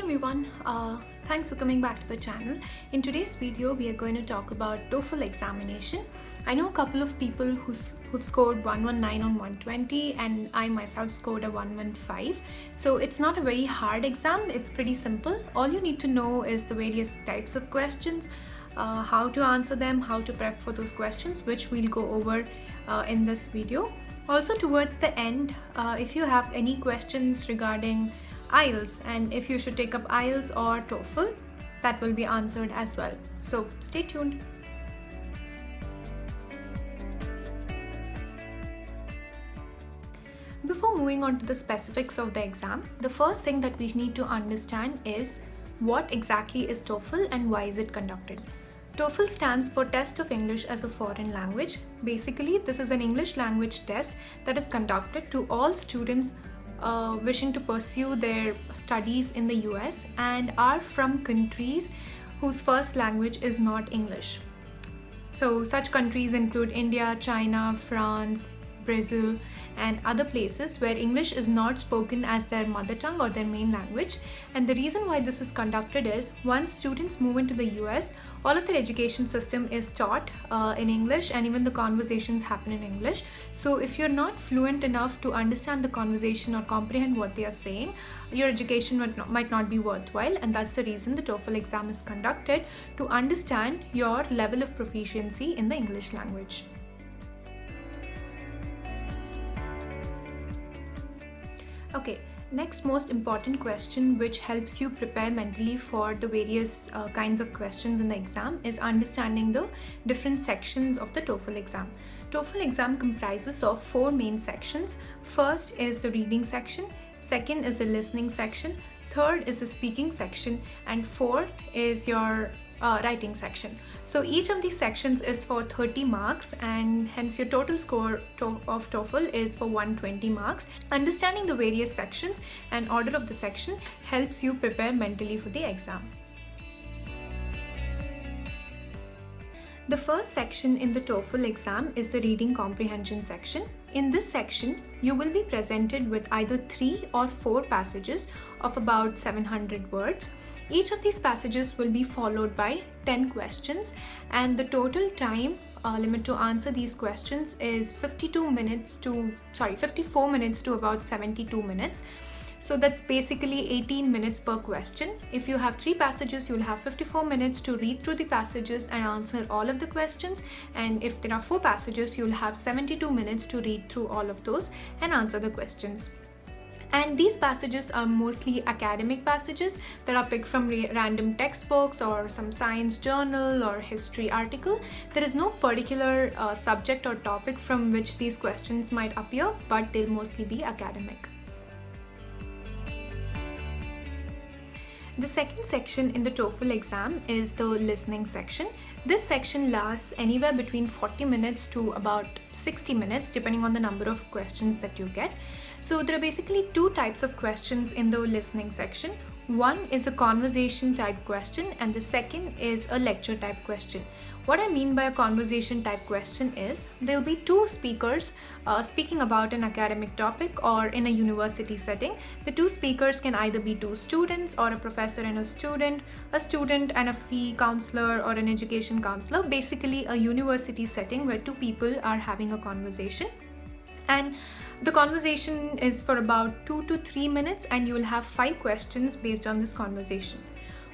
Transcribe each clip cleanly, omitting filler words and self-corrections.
everyone, thanks for coming back to the channel. In today's video, we are going to talk about TOEFL examination. I know a couple of people who've scored 119 on 120 and I myself scored a 115. So it's not a very hard exam, it's pretty simple. All you need to know is the various types of questions, how to answer them, how to prep for those questions, which we'll go over in this video. Also towards the end, if you have any questions regarding IELTS and if you should take up IELTS or TOEFL, that will be answered as well. So stay tuned. Before moving on to the specifics of the exam, the first thing that we need to understand is what exactly is TOEFL and why is it conducted. TOEFL stands for Test of English as a Foreign Language. Basically, this is an English language test that is conducted to all students wishing to pursue their studies in the US and are from countries whose first language is not English. So such countries include India, China, France, Brazil, and other places where English is not spoken as their mother tongue or their main language. And the reason why this is conducted is once students move into the US, all of their education system is taught in English and even the conversations happen in English. So if you're not fluent enough to understand the conversation or comprehend what they are saying, your education might not be worthwhile, and that's the reason the TOEFL exam is conducted, to understand your level of proficiency in the English language. Okay, next most important question which helps you prepare mentally for the various kinds of questions in the exam is understanding the different sections of the TOEFL exam. TOEFL exam comprises of 4 main sections. First is the reading section, second is the listening section, third is the speaking section, and fourth is your writing section. So each of these sections is for 30 marks and hence your total score of TOEFL is for 120 marks. Understanding the various sections and order of the section helps you prepare mentally for the exam. The first section in the TOEFL exam is the reading comprehension section. In this section, you will be presented with either 3 or 4 passages of about 700 words. Each of these passages will be followed by 10 questions, and the total time limit to answer these questions is 54 minutes to about 72 minutes. So that's basically 18 minutes per question. If you have 3 passages, you'll have 54 minutes to read through the passages and answer all of the questions. And if there are 4 passages, you'll have 72 minutes to read through all of those and answer the questions. And these passages are mostly academic passages that are picked from random textbooks or some science journal or history article. There is no particular subject or topic from which these questions might appear, but they'll mostly be academic. The second section in the TOEFL exam is the listening section. This section lasts anywhere between 40 minutes to about 60 minutes depending on the number of questions that you get. So there are basically 2 types of questions in the listening section. One is a conversation type question and the second is a lecture type question. What I mean by a conversation type question is there will be 2 speakers speaking about an academic topic or in a university setting. The 2 speakers can either be 2 students or a professor and a student and a fee counselor or an education counselor, basically a university setting where 2 people are having a conversation. And the conversation is for about 2 to 3 minutes and you will have 5 questions based on this conversation.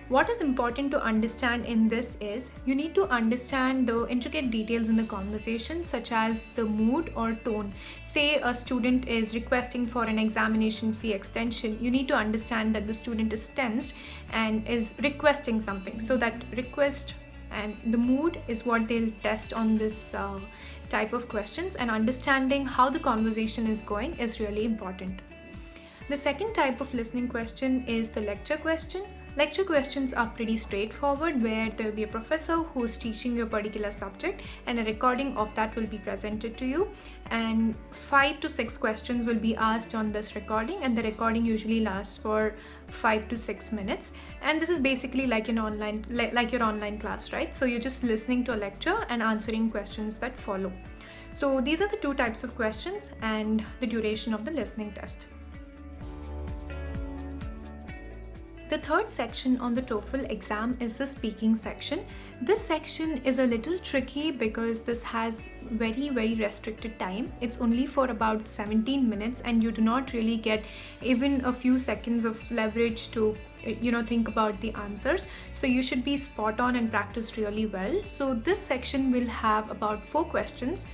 What is important to understand in this is you need to understand the intricate details in the conversation, such as the mood or tone. Say a student is requesting for an examination fee extension, you need to understand that the student is tensed and is requesting something. So that request and the mood is what they'll test on this type of questions, and understanding how the conversation is going is really important. The second type of listening question is the lecture question. Lecture questions are pretty straightforward, where there will be a professor who's teaching you a particular subject and a recording of that will be presented to you, and 5 to 6 questions will be asked on this recording, and the recording usually lasts for 5 to 6 minutes. And this is basically like your online class, right? So you're just listening to a lecture and answering questions that follow. So these are the 2 types of questions and the duration of the listening test. The third section on the TOEFL exam is the speaking section. This section is a little tricky because this has very restricted time. It's only for about 17 minutes and you do not really get even a few seconds of leverage to think about the answers. So you should be spot on and practice really well. So this section will have about 4 questions.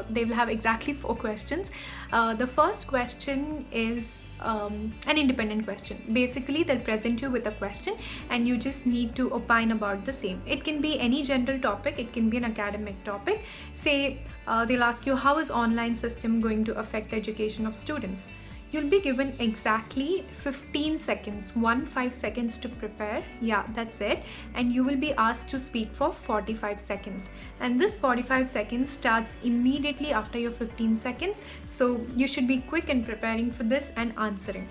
They will have exactly 4 questions. The first question is an independent question. Basically, they'll present you with a question and you just need to opine about the same. It can be any general topic, it can be an academic topic. Say they'll ask you, how is online system going to affect the education of students? You'll be given exactly 15 seconds, 15 seconds to prepare. Yeah, that's it. And you will be asked to speak for 45 seconds. And this 45 seconds starts immediately after your 15 seconds. So you should be quick in preparing for this and answering.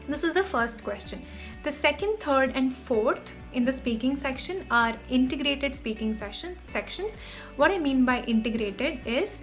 This is the first question. The second, third, and fourth in the speaking section are integrated speaking sections. What I mean by integrated is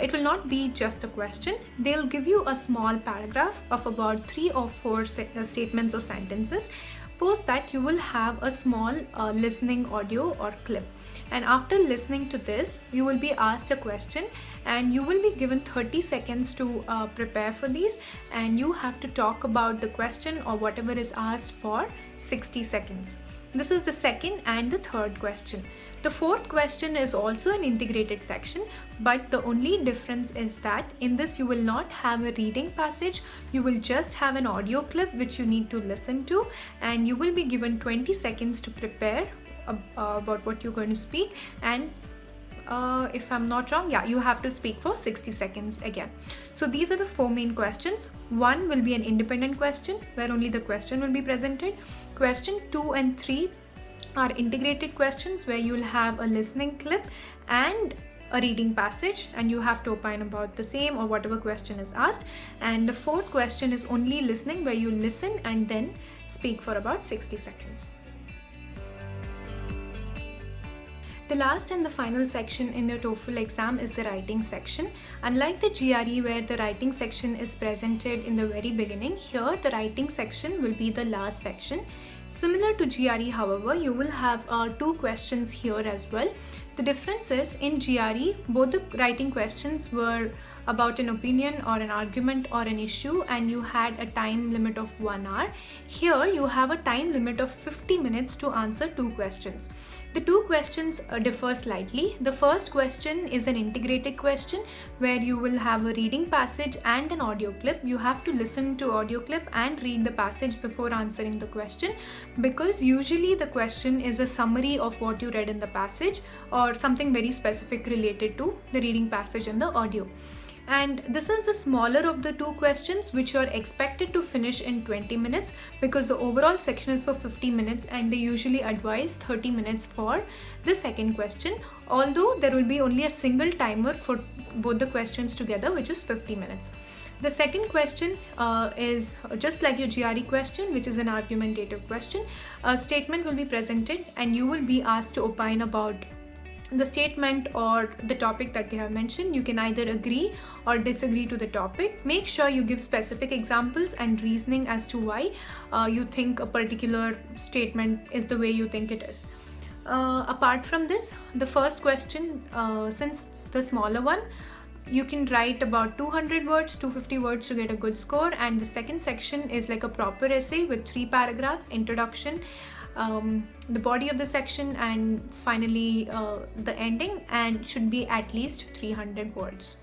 it will not be just a question. They'll give you a small paragraph of about 3 or 4 statements or sentences. Post that, you will have a small listening audio or clip. And after listening to this, you will be asked a question and you will be given 30 seconds to prepare for these, and you have to talk about the question or whatever is asked for 60 seconds. This is the second and the third question. The fourth question is also an integrated section, but the only difference is that in this you will not have a reading passage, you will just have an audio clip which you need to listen to, and you will be given 20 seconds to prepare about what you're going to speak. And if I'm not wrong, you have to speak for 60 seconds again. So these are the 4 main questions. One will be an independent question where only the question will be presented. Question 2 and 3 are integrated questions where you will have a listening clip and a reading passage and you have to opine about the same or whatever question is asked. And the fourth question is only listening, where you listen and then speak for about 60 seconds. The last and the final section in the TOEFL exam is the writing section. Unlike the GRE where the writing section is presented in the very beginning, here the writing section will be the last section. Similar to GRE, however, you will have 2 questions here as well. The difference is, in GRE, both the writing questions were about an opinion or an argument or an issue, and you had a time limit of 1 hour. Here you have a time limit of 50 minutes to answer 2 questions. The 2 questions differ slightly. The first question is an integrated question where you will have a reading passage and an audio clip. You have to listen to audio clip and read the passage before answering the question, because usually the question is a summary of what you read in the passage or something very specific related to the reading passage and the audio. And this is the smaller of the 2 questions which you are expected to finish in 20 minutes, because the overall section is for 50 minutes and they usually advise 30 minutes for the second question, although there will be only a single timer for both the questions together, which is 50 minutes. The second question is just like your GRE question, which is an argumentative question. A statement will be presented and you will be asked to opine about the statement or the topic that they have mentioned. You can either agree or disagree to the topic. Make sure you give specific examples and reasoning as to why you think a particular statement is the way you think it is. Apart from this, the first question, since it's the smaller one, you can write about 200 words, 250 words to get a good score. And the second section is like a proper essay with 3 paragraphs, introduction, the body of the section, and finally the ending, and should be at least 300 words.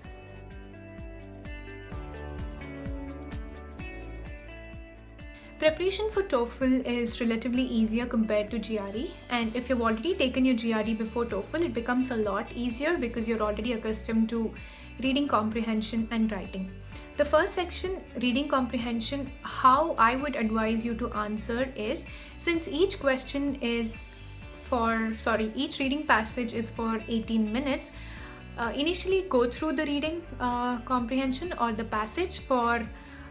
Preparation for TOEFL is relatively easier compared to GRE, and if you've already taken your GRE before TOEFL, it becomes a lot easier because you're already accustomed to reading comprehension and writing. The first section, reading comprehension, how I would advise you to answer is, since each reading passage is for 18 minutes, initially go through the reading comprehension or the passage for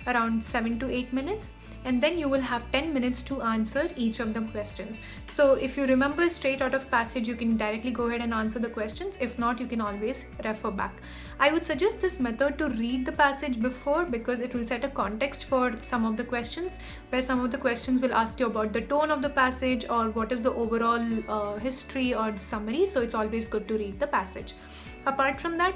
around 7 to 8 minutes. and then you will have 10 minutes to answer each of the questions. So if you remember straight out of passage, you can directly go ahead and answer the questions. If not, you can always refer back. I would suggest this method to read the passage before, because it will set a context for some of the questions, where some of the questions will ask you about the tone of the passage or what is the overall history or the summary. So it's always good to read the passage. Apart from that,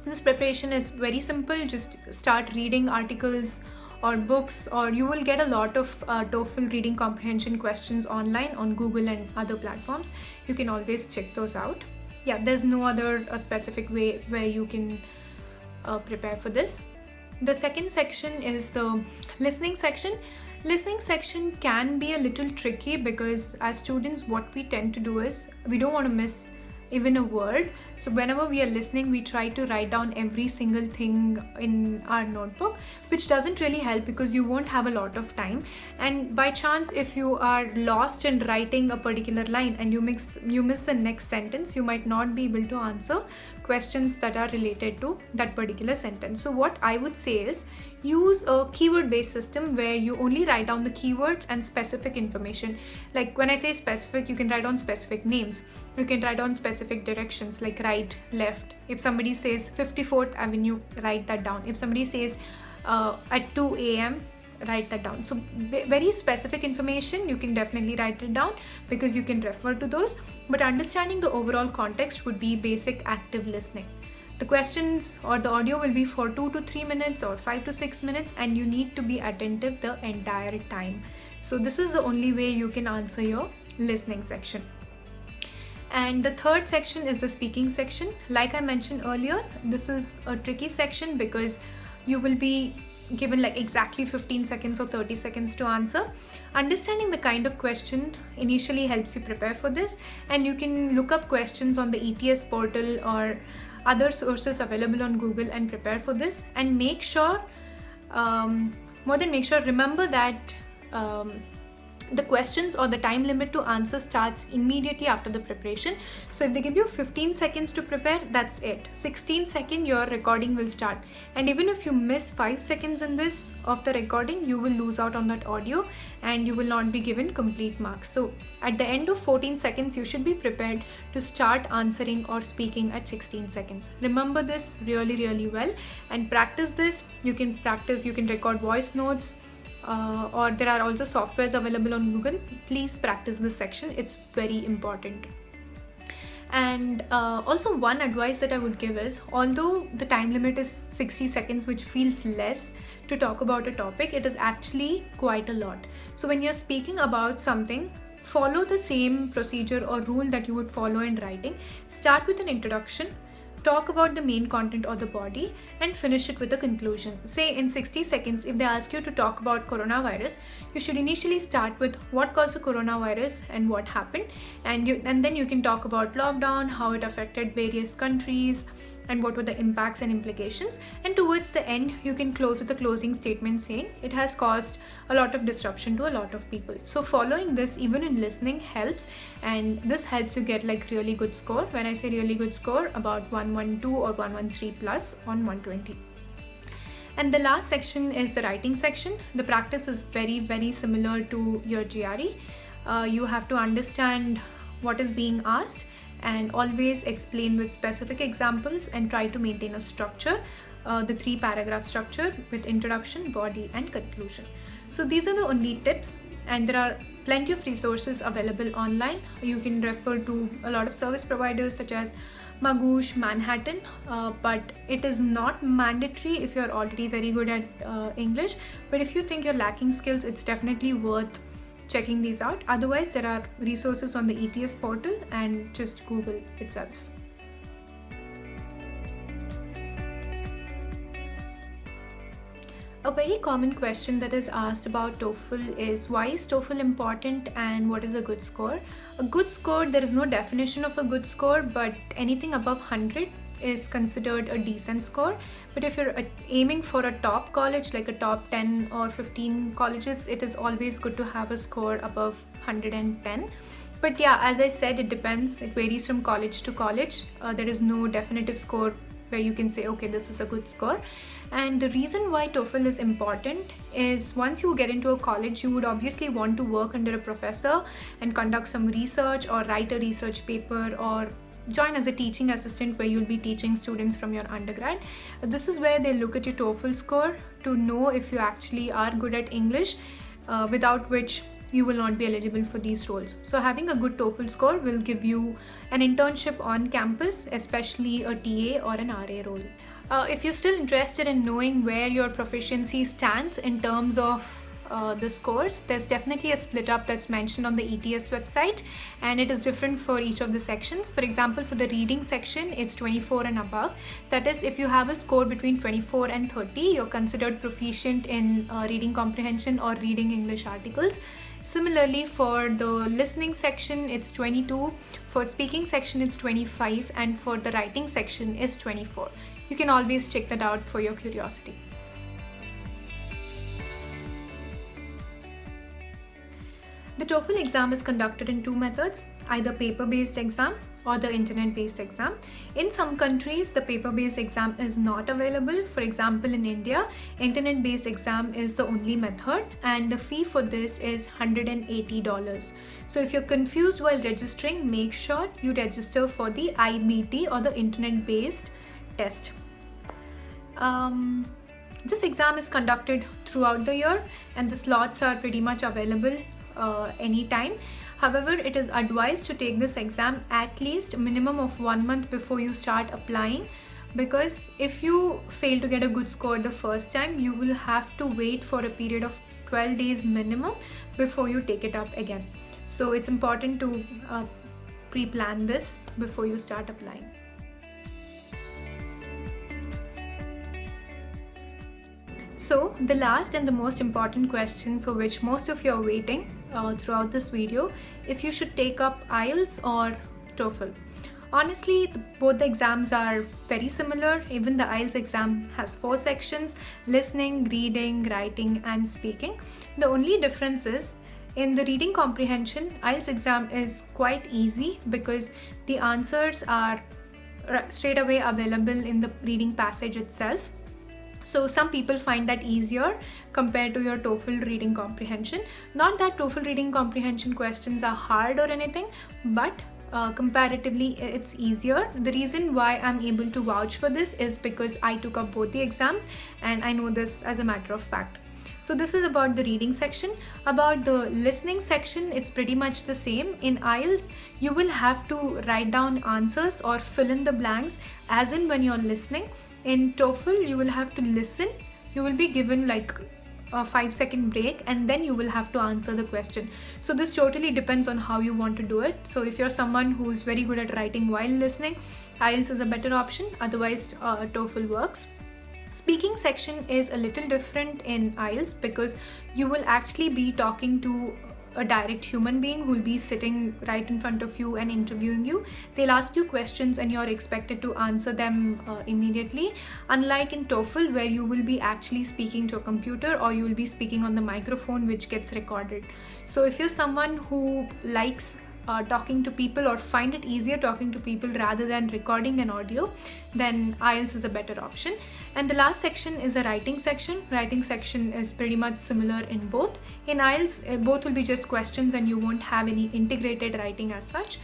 this preparation is very simple. Just start reading articles or books, or you will get a lot of TOEFL reading comprehension questions online on Google and other platforms. You can always check those out. Yeah, there's no other specific way where you can prepare for this. The second section is the listening section. Listening section can be a little tricky because as students, what we tend to do is we don't want to miss even a word. So whenever we are listening, we try to write down every single thing in our notebook, which doesn't really help because you won't have a lot of time. And by chance, if you are lost in writing a particular line and you miss the next sentence, you might not be able to answer questions that are related to that particular sentence. So what I would say is use a keyword based system where you only write down the keywords and specific information. Like when I say specific, you can write down specific names. You can write down specific directions like right, left. If somebody says 54th Avenue, write that down. If somebody says at 2 a.m., write that down. So very specific information, you can definitely write it down because you can refer to those. But understanding the overall context would be basic active listening. The questions or the audio will be for 2 to 3 minutes or 5 to 6 minutes, and you need to be attentive the entire time. So this is the only way you can answer your listening section. And the third section is the speaking section. Like I mentioned earlier, this is a tricky section because you will be given like exactly 15 seconds or 30 seconds to answer. Understanding the kind of question initially helps you prepare for this, and you can look up questions on the ETS portal or other sources available on Google and prepare for this. And make sure, remember that the questions or the time limit to answer starts immediately after the preparation. So if they give you 15 seconds to prepare, that's it. 16 seconds your recording will start, and even if you miss 5 seconds in this of the recording, you will lose out on that audio and you will not be given complete marks. So at the end of 14 seconds, you should be prepared to start answering or speaking at 16 seconds. Remember this really well and practice this. You can record voice notes, or there are also softwares available on Google. Please practice this section, it's very important. And also one advice that I would give is, although the time limit is 60 seconds, which feels less to talk about a topic, it is actually quite a lot. So when you're speaking about something, follow the same procedure or rule that you would follow in writing. Start with an introduction, talk about the main content or the body, and finish it with a conclusion. Say in 60 seconds, if they ask you to talk about coronavirus, you should initially start with what caused the coronavirus and what happened, and then you can talk about lockdown, how it affected various countries, and what were the impacts and implications. And towards the end, you can close with a closing statement saying it has caused a lot of disruption to a lot of people. So following this even in listening helps, and this helps you get like really good score. When I say really good score, about 112 or 113 plus on 120. And the last section is the writing section. The practice is very similar to your GRE. You have to understand what is being asked and always explain with specific examples and try to maintain a structure, the 3 paragraph structure with introduction, body and conclusion. So these are the only tips, and there are plenty of resources available online. You can refer to a lot of service providers such as Magoosh, Manhattan, but it is not mandatory if you're already very good at English. But if you think you're lacking skills, it's definitely worth checking these out. Otherwise, there are resources on the ETS portal and just Google itself. A very common question that is asked about TOEFL is, why is TOEFL important and what is a good score? A good score, there is no definition of a good score, but anything above 100 is considered a decent score. But if you're aiming for a top college, like a top 10 or 15 colleges, it is always good to have a score above 110. But yeah, as I said, it depends. It varies from college to college. There is no definitive score where you can say, okay, this is a good score. And the reason why TOEFL is important is once you get into a college, you would obviously want to work under a professor and conduct some research or write a research paper or join as a teaching assistant where you'll be teaching students from your undergrad. This is where they look at your TOEFL score to know if you actually are good at English, without which you will not be eligible for these roles. So having a good TOEFL score will give you an internship on campus, especially a TA or an RA role. If you're still interested in knowing where your proficiency stands in terms of the scores, there's definitely a split up that's mentioned on the ETS website, and it is different for each of the sections. For example, for the reading section, it's 24 and above. That is, if you have a score between 24 and 30, you're considered proficient in reading comprehension or reading English articles. Similarly, for the listening section, it's 22, for speaking section, it's 25, and for the writing section, it's 24. You can always check that out for your curiosity. The TOEFL exam is conducted in two methods, either paper-based exam or the internet-based exam. In some countries, the paper-based exam is not available. For example, in India, internet-based exam is the only method, and the fee for this is $180. So if you're confused while registering, make sure you register for the IBT or the internet-based test. This exam is conducted throughout the year, and the slots are pretty much available anytime. However, it is advised to take this exam at least a minimum of 1 month before you start applying, because if you fail to get a good score the first time, you will have to wait for a period of 12 days minimum before you take it up again. So it's important to pre-plan this before you start applying. So the last and the most important question for which most of you are waiting throughout this video, if you should take up IELTS or TOEFL. Honestly, both the exams are very similar. Even the IELTS exam has 4 sections: listening, reading, writing, and speaking. The only difference is in the reading comprehension, IELTS exam is quite easy because the answers are straight away available in the reading passage itself. So some people find that easier compared to your TOEFL reading comprehension. Not that TOEFL reading comprehension questions are hard or anything, but comparatively it's easier. The reason why I'm able to vouch for this is because I took up both the exams and I know this as a matter of fact. So this is about the reading section. About the listening section, it's pretty much the same. In IELTS, you will have to write down answers or fill in the blanks as in when you're listening. In TOEFL, you will have to listen. You will be given like a 5-second break and then you will have to answer the question. So this totally depends on how you want to do it. So if you're someone who's very good at writing while listening, IELTS is a better option. Otherwise, TOEFL works. Speaking section is a little different in IELTS because you will actually be talking to a direct human being who will be sitting right in front of you and interviewing you. They'll ask you questions and you're expected to answer them immediately. Unlike in TOEFL, where you will be actually speaking to a computer or you will be speaking on the microphone which gets recorded. So if you're someone who likes talking to people or find it easier talking to people rather than recording an audio, then IELTS is a better option. And the last section is a writing section. Writing section is pretty much similar in both. In IELTS, both will be just questions and you won't have any integrated writing as such.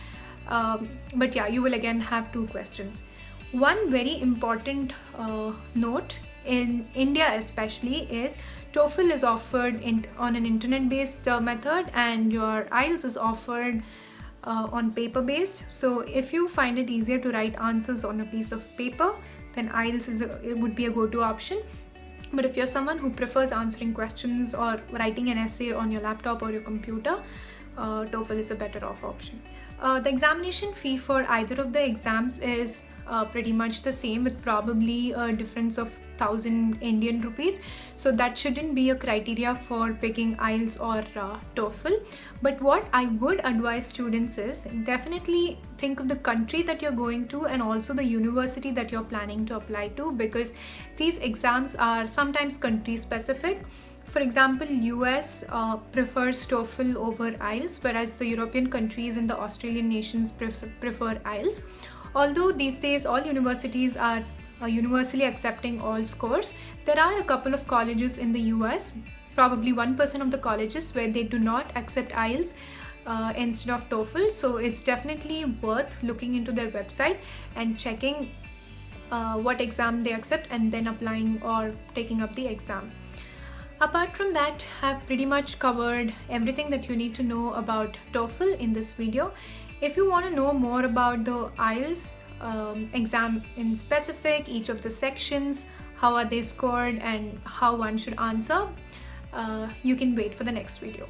But yeah, you will again have 2 questions. One very important note in India especially is TOEFL is offered on an internet-based method and your IELTS is offered on paper-based. So if you find it easier to write answers on a piece of paper, then IELTS it would be a go-to option. But if you're someone who prefers answering questions or writing an essay on your laptop or your computer, TOEFL is a better off option. The examination fee for either of the exams is pretty much the same, with probably a difference of 1,000 Indian rupees. So that shouldn't be a criteria for picking IELTS or TOEFL. But what I would advise students is definitely think of the country that you're going to and also the university that you're planning to apply to, because these exams are sometimes country specific. For example, US prefers TOEFL over IELTS, whereas the European countries and the Australian nations prefer IELTS. Although these days all universities are universally accepting all scores. There are a couple of colleges in the US, probably 1% of the colleges, where they do not accept IELTS instead of TOEFL. So it's definitely worth looking into their website and checking what exam they accept and then applying or taking up the exam. Apart from that, I've pretty much covered everything that you need to know about TOEFL in this video. If you want to know more about the IELTS exam in specific, each of the sections, how are they scored and how one should answer, you can wait for the next video.